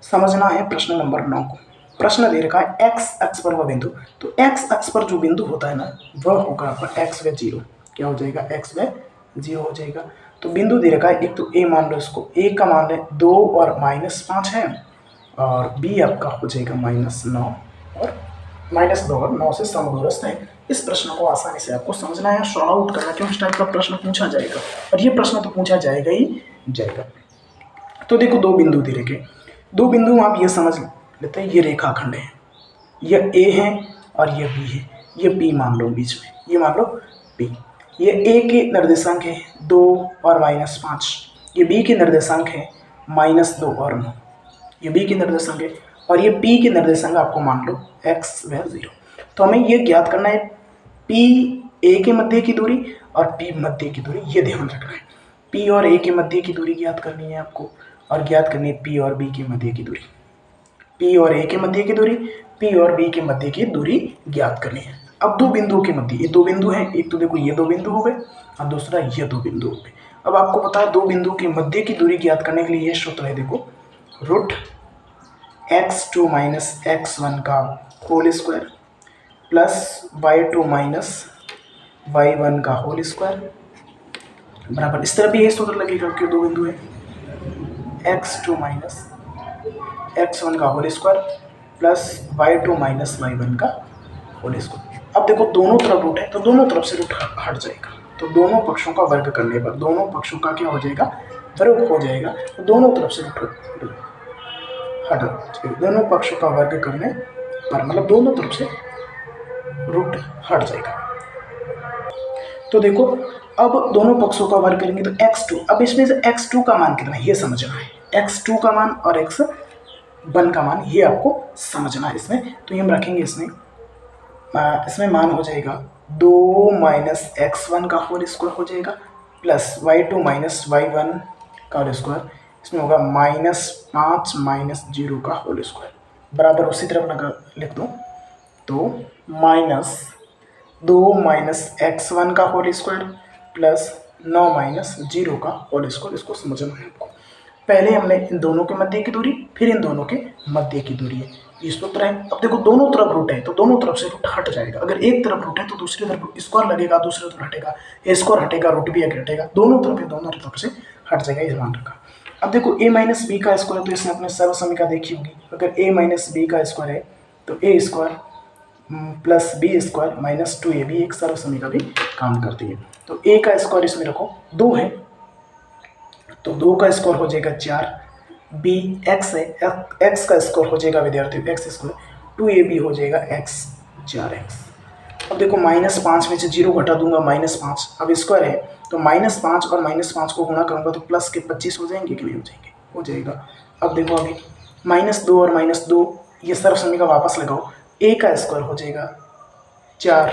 समझना है प्रश्न नंबर 9 को। प्रश्न दे रखा है x अक्ष पर वह बिंदु, तो x अक्ष पर जो बिंदु होता है ना, वह होगा आपका x व 0। क्या हो जाएगा, x व 0 हो जाएगा। तो बिंदु दे रखा है, एक तो a मान लो, इसको a का मान है 2 और -5 है, और b आपका हो जाएगा -9 और -2 और 9 से समदूरस्थ है। इस प्रश्न को आसानी से आपको समझना है, सॉल्व आउट करना, क्यों इस टाइप का प्रश्न पूछा जाएगा, और ये प्रश्न तो पूछा जाएगा ही जाएगा। तो देखो दो बिंदु दे रखे, दो बिंदु आप ये समझ लेते हैं, ये रेखाखंड है, यह A है और यह B है, ये B मान लो बीच में, ये मान लो B। ये A के निर्देशांक है 2 और -5, ये B के निर्देशांक है -2 और 9, ये B के निर्देशांक है, और ये P के निर्देशांक आपको मान लो x व 0। तो हमें ये ज्ञात करना है P A के मध्य की दूरी और P मध्य की दूरी, ये ध्यान रखना है। P और A के मध्य की दूरी ज्ञात करनी है आपको, और ज्ञात करनी है P और B के मध्य की दूरी, P और A के मध्य की दूरी, P और B के मध्य की दूरी ज्ञात करनी है। अब दो बिंदुओं के मध्य, ये दो बिंदु हैं, एक तो देखो ये दो बिंदु हो गए और दूसरा ये दो बिंदु हो गए। अब आपको पता है दो बिंदुओं के मध्य की दूरी ज्ञात करने के लिए ये सूत्र है, देखो √x2 - x1 का whole square plus y2 - y1 का होल स्क्वायर बराबर, इस तरह भी यही सूत्र लगेगा क्यों, दो बिंदु है, x2 - x1 का whole square plus y2 - y1 का होल स्क्वायर। अब देखो दोनों तरफ रूट है, तो दोनों तरफ से रूट हट जाएगा, तो दोनों पक्षों का वर्ग करने पर दोनों पक्षों का क्या हो जाएगा, वर्ग हो जाएगा, तो दोनों तरफ से रूट हट जाएगा, दोनों पक्षों का वर्ग करने पर, मतलब दोनों तरफ से रूट हट जाएगा। तो देखो अब दोनों पक्षों का वर्ग करेंगे तो x2, अब इसमें से x2 का मान कितना है ये समझना है, x2 का मान और x1 का मान ये आपको समझना है इसमें। तो ये हम रखेंगे इसमें मान हो जाएगा 2 - x1 का होल स्क्वायर हो जाएगा प्लस y2 - y1 का होल स्क्वायर, इसमें होगा -5 माइनस 0 का होल स्क्वायर बराबर उसी तरफ लगा लिख दो। तो -2 माइनस x1 का होल स्क्वायर प्लस 9 माइनस 0 का होल स्क्वायर। इसको समझना है आपको। पहले हमने इन दोनों के मध्य की दूरी, फिर इन दोनों के मध्य की दूरी है, ये सूत्र है। अब देखो दोनों तरफ रूट है तो दोनों तरफ से रूट हट जाएगा। अगर एक तरफ रूट है तो दूसरी तरफ स्क्वायर लगेगा, दूसरी तरफ हटेगा, ए स्क्वायर हटेगा, रूट भी आगे हटेगा, दोनों तरफ से हट जाएगा, ये ध्यान रखा। अब देखो a माइनस बी का स्क्वायर, तो इसने अपने सर्वसमीका देखी होगी। अगर a माइनस बी का स्क्वायर है तो A square plus B square minus 2ab एक सर्वसमीका भी काम करती है। तो a का स्क्वायर इसमें रखो 2 है तो 2 का स्क्वायर हो जाएगा 4, बी एक्स है, एक्स का स्क्वायर हो जाएगा विद्यार्थी एक्स स्क्वायर, 2ab हो जाएगा x 4x। अब देखो -5 में से 0 घटा दूंगा -5, अब स्क्वायर है तो -5 और -5 को गुणा करूंगा तो प्लस के 25 हो जाएंगे कि नहीं हो जाएंगे, हो जाएगा। अब देखो आगे -2 और -2 ये सर्वसमीका वापस लगाओ, a का स्क्वायर हो जाएगा 4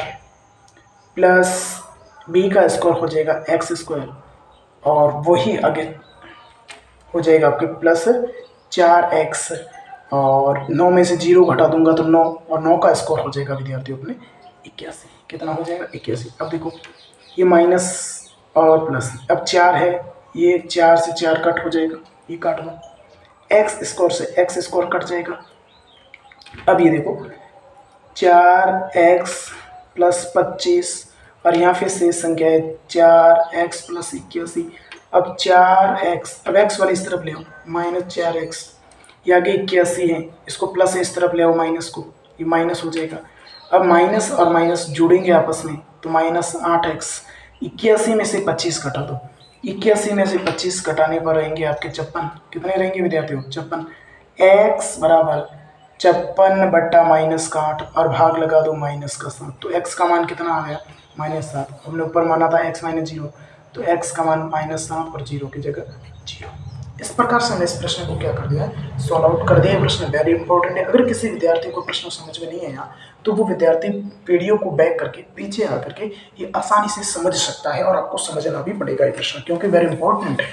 प्लस b का स्क्वायर हो जाएगा x स्क्वायर और वही आगे हो जाएगा आपके प्लस 4x और 9 में से 0 घटा दूंगा तो 9 और 9 का स्क्वायर हो जाएगा विद्यार्थियों अपने 81। कितना हो जाएगा 81। अब देखो ये माइनस और प्लस, अब 4 है, ये 4 से 4 कट हो जाएगा, ये काट दो, एक्स स्क्वायर से एक्स स्क्वायर कट जाएगा। अब ये देखो 4x प्लस 25 और यहाँ फिर शेष संख्या है 4x प्लस 81। अब 4x, अब x वाली इस तरफ ले आओ -4x, ये आगे 81 है, इसको प्लस इस तरफ ले आओ माइनस को, ये माइनस हो जाएगा। अब माइनस और माइनस जुड़ेंगे आपस में तो -8x, 81 में से 25 घटा दो, 81 में से 25 घटाने पर रहेंगे आपके 56। कितने रहेंगे विद्यार्थियों 56। x बराबर 56 बट्टा -8 और भाग लगा दो -7, तो x का मान कितना आ गया -7। हमने ऊपर माना था x माइनस 0, तो x का मान -7 और 0 की जगह 0। इस प्रकार से हमने इस प्रश्न को क्या कर दिया है, सॉल्व आउट कर दिया। प्रश्न वेरी इंपॉर्टेंट है। अगर किसी विद्यार्थी को प्रश्न समझ में नहीं आया तो वो विद्यार्थी वीडियो को बैक करके पीछे आकर के ये आसानी से समझ सकता है और आपको समझना भी पड़ेगा ये प्रश्न, क्योंकि वेरी इंपॉर्टेंट है।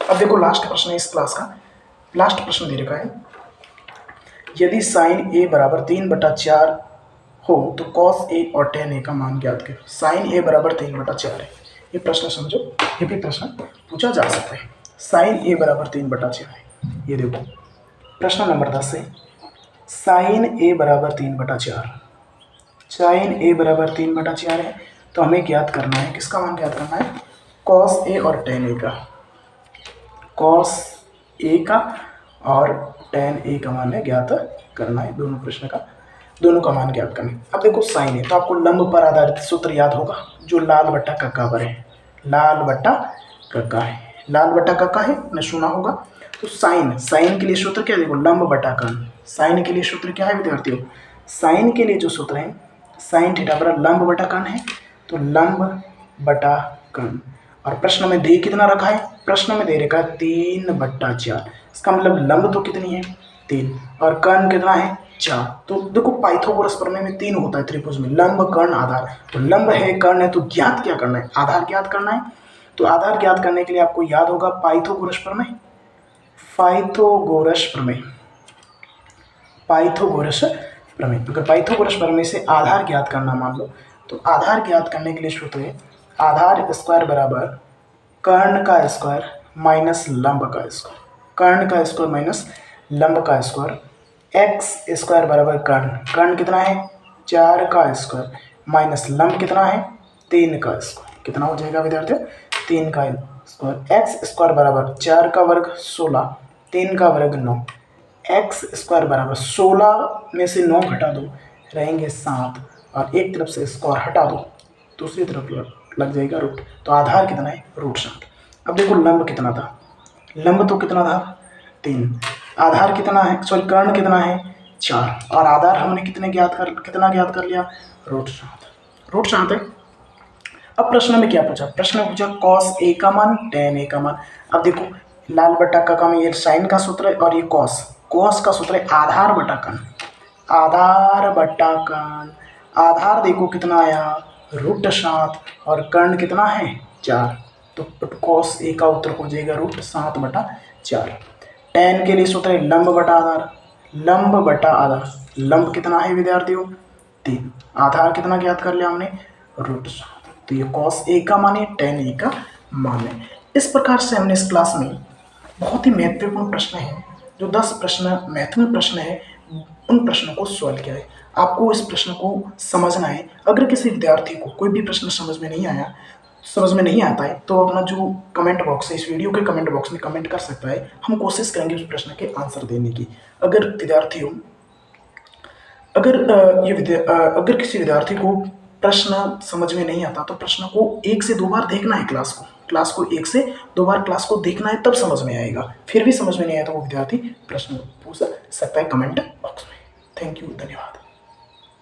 अब देखो लास्ट प्रश्न है इस क्लास का, लास्ट प्रश्न दे रखा है, यदि साइन a बराबर 3/4 हो तो कॉस a और tan a का मान ज्ञात करें। साइन a बराबर 3/4 है, ये प्रश्न समझो, ये भी प्रश्न पूछा जा सकता है। साइन a बराबर 3/4 है, ये देखो प्रश्न नंबर 10 है, साइन a बराबर 3/4, साइन a बराबर 3/4 है तो हमें ज्ञात करना है, किसका मान ज्ञात करना है, कॉस a और tan a का, कॉस a का और tan a का मान है ज्ञात करना है, दोनों प्रश्न का दोनों का मान ज्ञात करना है। अब देखो साइन है तो आपको लंब पर आधारित सूत्र याद होगा जो लाल बट्टा कक्का पर है, लाल बट्टा कक्का है, लाल बट्टा कक्का है ना, सुना होगा। तो साइन, साइन के लिए सूत्र क्या है, देखो लंब बटा कर्ण, साइन के लिए सूत्र क्या है विद्यार्थियों, साइन के लिए जो सूत्र है साइन थीटा बराबर लंब बटा कर्ण है, तो लंब बटा कर्ण। और प्रश्न में दे कितना रखा है, प्रश्न में दे रखा है 3/4, इसका मतलब लंब तो कितनी है 3 और कर्ण कितना है 4। तो देखो पाइथागोरस प्रमेय में 3 होता है त्रिभुज में, लंब कर्ण आधार, तो लंब है कर्ण है तो ज्ञात क्या करना है, आधार ज्ञात करना है। तो आधार ज्ञात करने के लिए आपको याद होगा पाइथागोरस प्रमेय, पाइथागोरस प्रमेय, पाइथागोरस प्रमेय। अगर पाइथागोरस प्रमेय से आधार ज्ञात करना मान लो तो आधार ज्ञात करने के लिए सूत्र है आधार स्क्वायर बराबर कर्ण का स्क्वायर माइनस लंब का स्क्वायर, कर्ण का स्क्वायर माइनस लंब का स्क्वायर, एक्स स्क्वायर बराबर कर्ण, कर्ण कितना है 4 का स्क्वायर माइनस लंब कितना है 3 का स्क्वायर, कितना हो जाएगा विद्यार्थियों 3 का स्क्वायर। एक्स स्क्वायर बराबर 4 का वर्ग 16, 3 का वर्ग 9, एक्स स्क्वायर बराबर 16 में से 9 घटा दो रहेंगे 7 और एक तरफ से स्क्वायर हटा दो दूसरी तरफ लग जाएगा रूट, तो आधार कितना है √7। अब देखो लंब कितना था, लंब तो कितना था 3, आधार कितना है, सॉरी कर्ण कितना है 4 और आधार हमने कितना ज्ञात कर लिया √7 है। अब प्रश्न में क्या पूछा, प्रश्न में पूछा कॉस a का मान tan a का मान। अब देखो लाल बट्टा का में ये साइन का सूत्र है और ये कॉस, कॉस का सूत्र है आधार बटा कर्ण, आधार बटा कर्ण, आधार देखो कितना आया √7 और कर्ण कितना है 4, तो कॉस a का उत्तर हो जाएगा √7/4। 4। tan के लिए सूत्र है लंब बटा आधार। लंब बटा आधार, लंब कितना है विद्यार्थियों 3, आधार कितना ज्ञात कर लिया हमने √7। तो ये cos A का मान है, tan A का मान है। इस प्रकार से हमने इस क्लास में बहुत ही महत्वपूर्ण प्रश्न है, जो 10 प्रश्न महत्वपूर्ण प्रश्न है, उन प्रश्नों को सॉल्व किया है। आपको इस प्रश्न को समझना है। अगर किसी विद्यार्थी को कोई भी प्रश्न समझ में नहीं आता है तो अपना जो कमेंट बॉक्स है, इस वीडियो के कमेंट बॉक्स में कमेंट कर सकता है। हम कोशिश करेंगे उस प्रश्न के आंसर देने की। अगर विद्यार्थियों अगर किसी विद्यार्थी को प्रश्न समझ में नहीं आता तो प्रश्न को 1 से 2 बार देखना है। क्लास को 1 से 2 बार क्लास को देखना है, तब समझ में आएगा। फिर भी समझ में नहीं आया तो वो विद्यार्थी प्रश्न पूछ सकता है कमेंट बॉक्स में। थैंक यू, धन्यवाद।